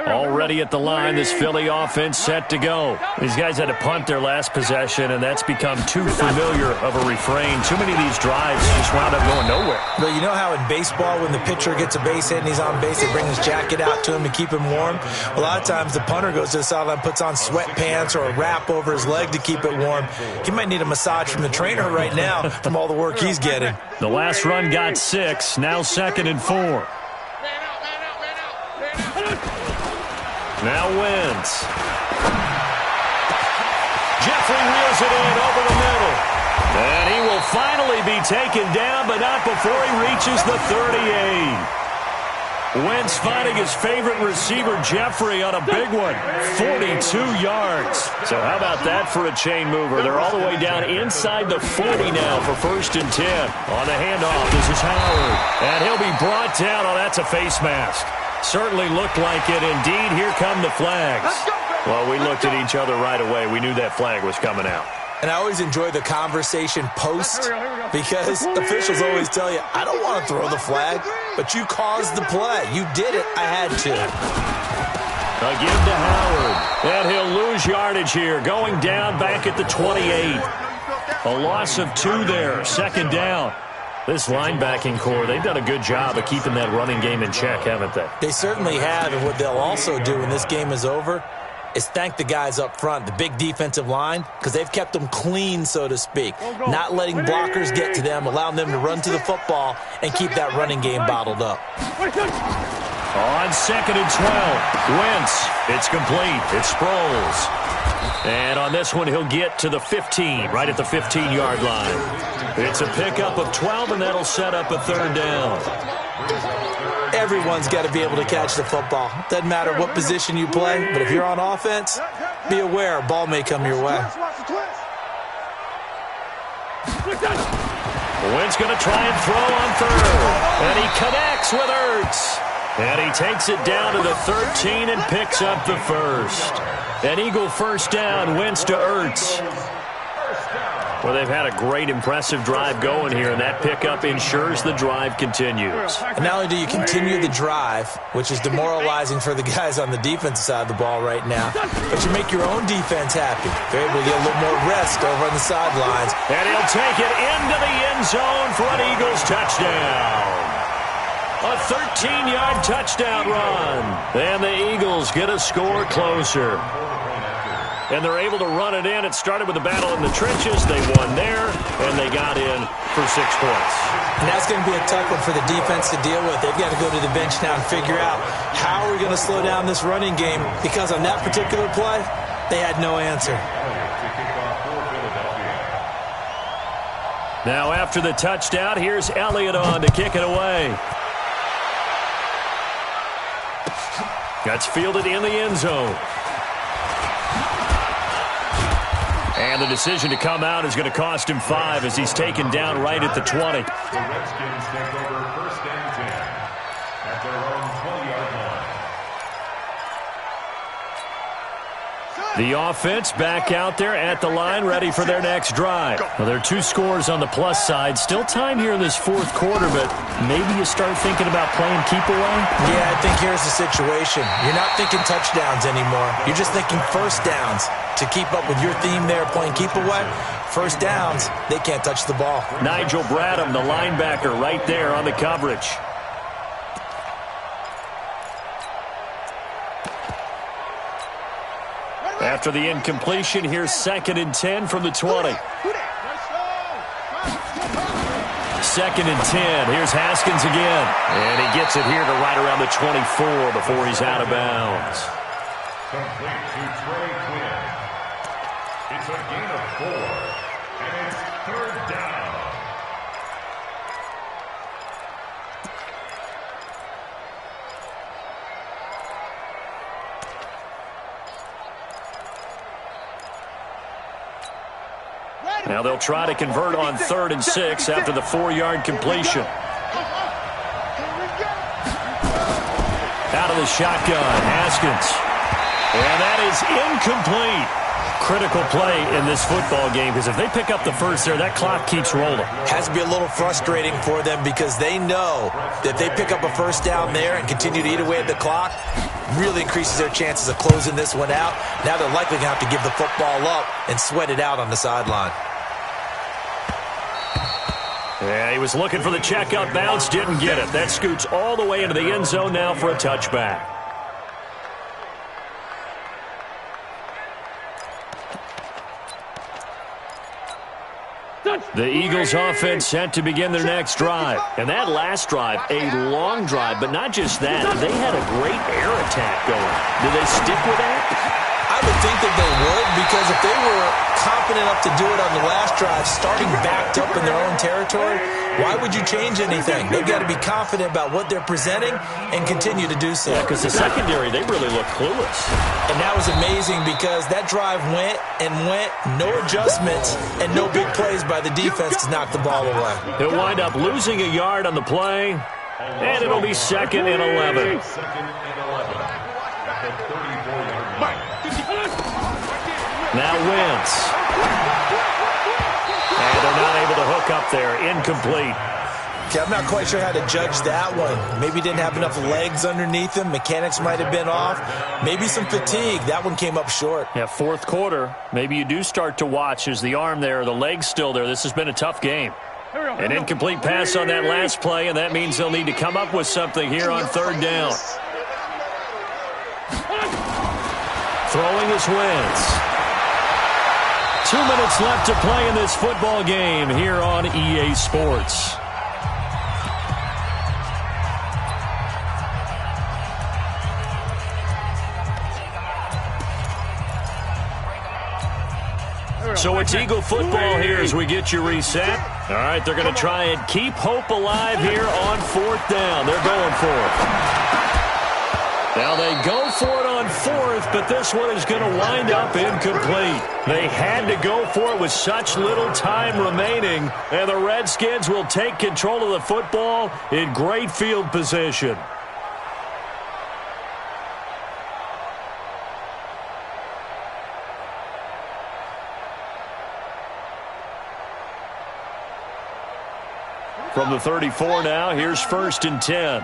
Already at the line, this Philly offense set to go. These guys had to punt their last possession, and that's become too familiar of a refrain. Too many of these drives just wound up going nowhere. Well, you know how in baseball when the pitcher gets a base hit and he's on base, they bring his jacket out to him to keep him warm? A lot of times the punter goes to the sideline, puts on sweatpants or a wrap over his leg to keep it warm. He might need a massage from the trainer right now from all the work he's getting. The last run got 6, now 2nd and 4. Now Wentz. Jeffrey wheels it in over the middle. And he will finally be taken down, but not before he reaches the 38. Wentz finding his favorite receiver, Jeffrey, on a big one. 42 yards. So how about that for a chain mover? They're all the way down inside the 40 now for 1st and 10. On the handoff, this is Howard. And he'll be brought down. Oh, that's a face mask. Certainly looked like it. Indeed, here come the flags. Let's go, baby. Well, we looked at each other right away. We knew that flag was coming out. And I always enjoy the conversation post because officials always tell you, I don't want to throw the flag, but you caused the play. You did it. I had to. A give to Howard. And he'll lose yardage here. Going down back at the 28. A loss of 2 there. Second down. This linebacking core, they've done a good job of keeping that running game in check, haven't they? They certainly have. And what they'll also do when this game is over is thank the guys up front, the big defensive line, because they've kept them clean, so to speak. Not letting blockers get to them, allowing them to run to the football and keep that running game bottled up. On 2nd and 12, Wentz. It's complete. It's Sproles. And on this one, he'll get to the 15, right at the 15-yard line. It's a pickup of 12, and that'll set up a 3rd down. Everyone's got to be able to catch the football. Doesn't matter what position you play, but if you're on offense, be aware a ball may come your way. Wentz going to try and throw on 3rd. And he connects with Ertz. And he takes it down to the 13 and picks up the 1st. An Eagle 1st down, Wentz to Ertz. Well, they've had a great, impressive drive going here, and that pickup ensures the drive continues. And not only do you continue the drive, which is demoralizing for the guys on the defensive side of the ball right now, but you make your own defense happy. They're able to get a little more rest over on the sidelines. And he'll take it into the end zone for an Eagles touchdown. A 13-yard touchdown run. And the Eagles get a score closer. And they're able to run it in. It started with a battle in the trenches. They won there, and they got in for 6 points. And that's going to be a tough one for the defense to deal with. They've got to go to the bench now and figure out how are we going to slow down this running game, because on that particular play, they had no answer. Now after the touchdown, here's Elliott on to kick it away. That's fielded in the end zone. And the decision to come out is going to cost him 5 as he's taken down right at the 20. The Redskins take over 1st and 10 at their own 20-yard line. The offense back out there at the line, ready for their next drive. Well, there are 2 scores on the plus side. Still time here in this 4th quarter, but maybe you start thinking about playing keep away? Yeah, I think here's the situation. You're not thinking touchdowns anymore. You're just thinking 1st downs. To keep up with your theme there, playing keep away, 1st downs, they can't touch the ball. Nigel Bradham, the linebacker, right there on the coverage. After the incompletion, here's 2nd and 10 from the 20. 2nd and 10. Here's Haskins again. And he gets it here to right around the 24 before he's out of bounds. Complete to Trey Quinn. It's a gain of 4, and it's 3rd down. Now they'll try to convert on 3rd and 6 after the 4-yard completion. Out of the shotgun, Haskins. And that is incomplete. Critical play in this football game, because if they pick up the 1st there, that clock keeps rolling. Has to be a little frustrating for them, because they know that if they pick up a 1st down there and continue to eat away at the clock, really increases their chances of closing this one out. Now they're likely going to have to give the football up and sweat it out on the sideline. Yeah, he was looking for the check-up bounce, didn't get it. That scoots all the way into the end zone now for a touchback. The Eagles offense set to begin their next drive. And that last drive, a long drive, but not just that. They had a great air attack going. Do they stick with that? I would think that they would, because if they were confident enough to do it on the last drive, starting backed up in their own territory, why would you change anything? They've got to be confident about what they're presenting and continue to do so. Yeah, because the secondary, they really look clueless. And that was amazing, because that drive went and went, no adjustments, and no big plays by the defense to knock the ball away. He'll wind up losing a yard on the play, and it'll be 2nd and 11. 2nd and 11 at the 34-yard line. Now Wentz. And they're not able to hook up there. Incomplete. Okay, I'm not quite sure how to judge that one. Maybe didn't have enough legs underneath him. Mechanics might have been off. Maybe some fatigue. That one came up short. Yeah, fourth quarter. Maybe you do start to watch. Is the arm there, the leg's still there. This has been a tough game. An incomplete pass on that last play, and that means they'll need to come up with something here on third down. Throwing is Wentz. 2 minutes left to play in this football game here on EA Sports. So it's Eagle football here as we get you reset. All right, they're going to try and keep hope alive here on fourth down. They're going for it. Now they go for it on fourth, but this one is going to wind up incomplete. They had to go for it with such little time remaining, and the Redskins will take control of the football in great field position. From the 34 now, here's 1st and 10.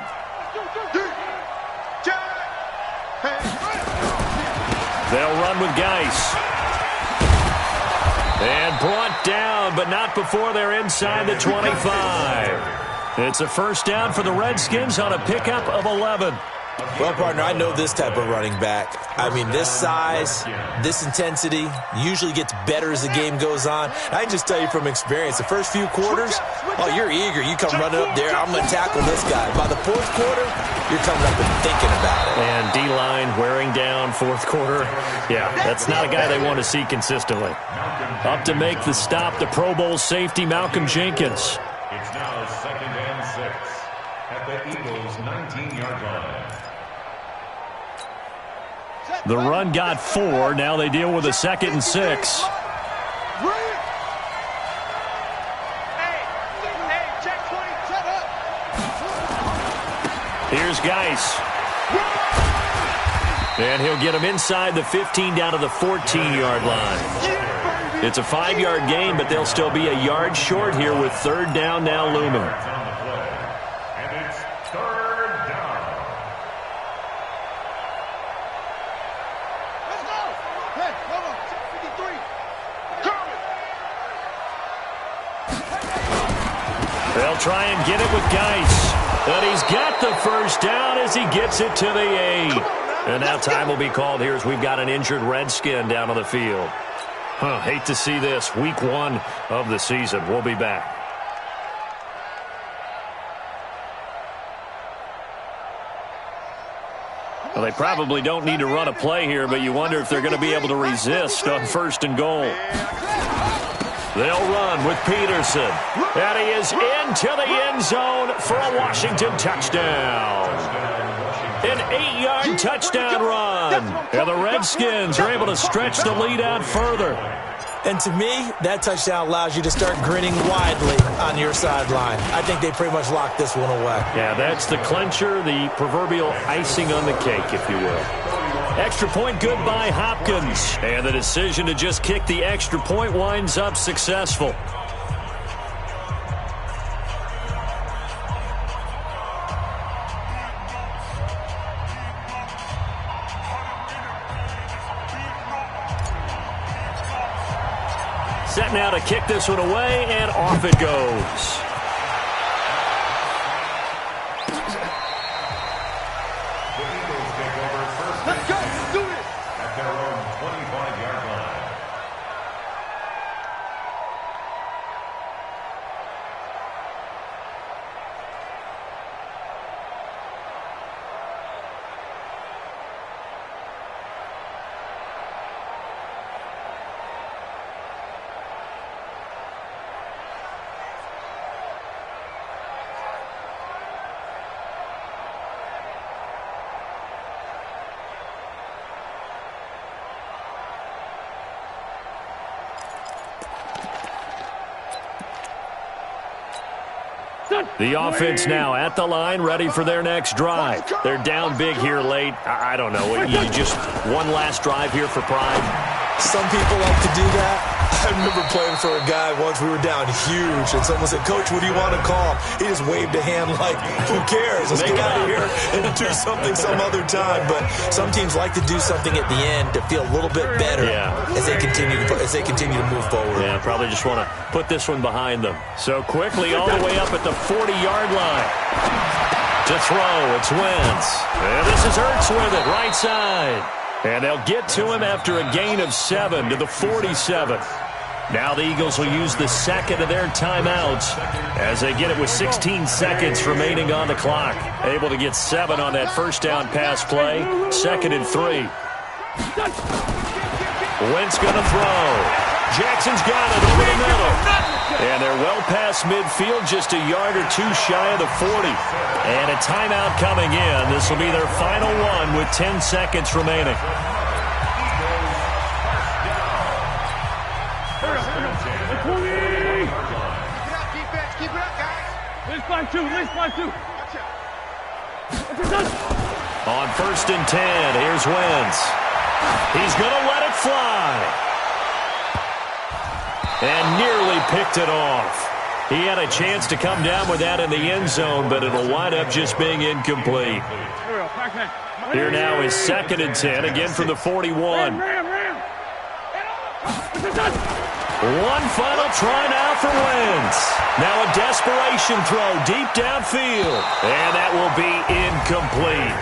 They'll run with Geis. And brought down, but not before they're inside the 25. It's a first down for the Redskins on a pickup of 11. Well, partner, I know this type of running back. I mean, this size, this intensity usually gets better as the game goes on. I can just tell you from experience, the first few quarters, oh, you're eager. You come running up there, I'm going to tackle this guy. By the fourth quarter, you're coming up and thinking about it. And D-line wearing down fourth quarter. Yeah, that's not a guy they want to see consistently. Up to make the stop, the Pro Bowl safety, Malcolm Jenkins. It's now 2nd and 6 at the Eagles' 19-yard line. The run got 4. Now they deal with a 2nd and 6. Here's Geis. And he'll get him inside the 15 down to the 14-yard line. It's a 5-yard gain, but they'll still be a yard short here with third down now looming. And it's third down. Let's go. Hey, come on. 53. They'll try and get it with Geis. And he's got the first down as he gets it to the 8. And now time will be called here as we've got an injured Redskin down on the field. Hate to see this. Week 1 of the season. We'll be back. Well, they probably don't need to run a play here, but you wonder if they're going to be able to resist on 1st and goal. They'll run with Peterson. And he is into the end zone for a Washington touchdown. An 8-yard touchdown run. And the Redskins are able to stretch the lead out further. And to me, that touchdown allows you to start grinning widely on your sideline. I think they pretty much locked this one away. Yeah, that's the clincher, the proverbial icing on the cake, if you will. Extra point good by Hopkins. And the decision to just kick the extra point winds up successful. Set now to kick this one away, and off it goes. Let's go. Let's do it. At their own 25-yard line. The offense now at the line, ready for their next drive. They're down big here late. I don't know. You just one last drive here for pride. Some people like to do that. I remember playing for a guy once. We were down huge, and someone said, "Coach, what do you want to call?" He just waved a hand like, "Who cares? Let's get out of here and do something some other time." But some teams like to do something at the end to feel a little bit better as they continue to move forward. Yeah, probably just want to put this one behind them. So quickly all the way up at the 40-yard line. To throw, it's Wentz. And this is Ertz with it, right side. And they'll get to him after a gain of 7 to the 47. Now the Eagles will use the second of their timeouts as they get it with 16 seconds remaining on the clock. Able to get 7 on that first down pass play. 2nd and 3. Wentz going to throw. Jackson's got it over the middle. And they're well past midfield, just a yard or two shy of the 40. And a timeout coming in. This will be their final one with 10 seconds remaining. Keep it up, guys. Let's find two. On 1st and 10, here's Wentz. He's going to let it fly. And nearly picked it off. He had a chance to come down with that in the end zone, but it'll wind up just being incomplete. Here now is 2nd and 10, again from the 41. One final try now for Wentz. Now a desperation throw deep downfield. And that will be incomplete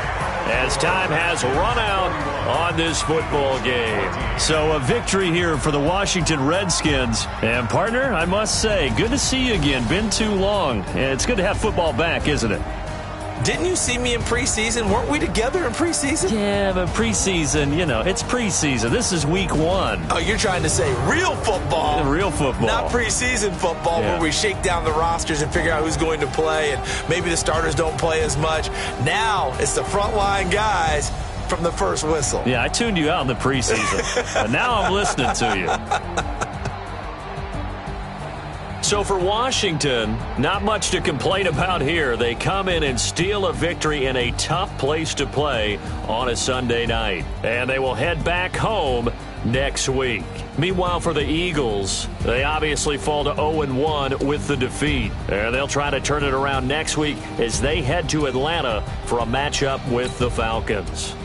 as time has run out on this football game. So a victory here for the Washington Redskins. And, partner, I must say, good to see you again. Been too long. And it's good to have football back, isn't it? Didn't you see me in preseason? Weren't we together in preseason? Yeah, but preseason, it's preseason. This is week 1. Oh, you're trying to say real football. Real football. Not preseason football where we shake down the rosters and figure out who's going to play, and maybe the starters don't play as much. Now it's the frontline guys from the first whistle. Yeah, I tuned you out in the preseason. And now I'm listening to you. So for Washington, not much to complain about here. They come in and steal a victory in a tough place to play on a Sunday night. And they will head back home next week. Meanwhile, for the Eagles, they obviously fall to 0-1 with the defeat. And they'll try to turn it around next week as they head to Atlanta for a matchup with the Falcons.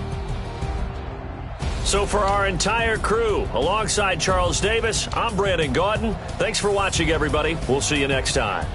So for our entire crew, alongside Charles Davis, I'm Brandon Gaudin. Thanks for watching, everybody. We'll see you next time.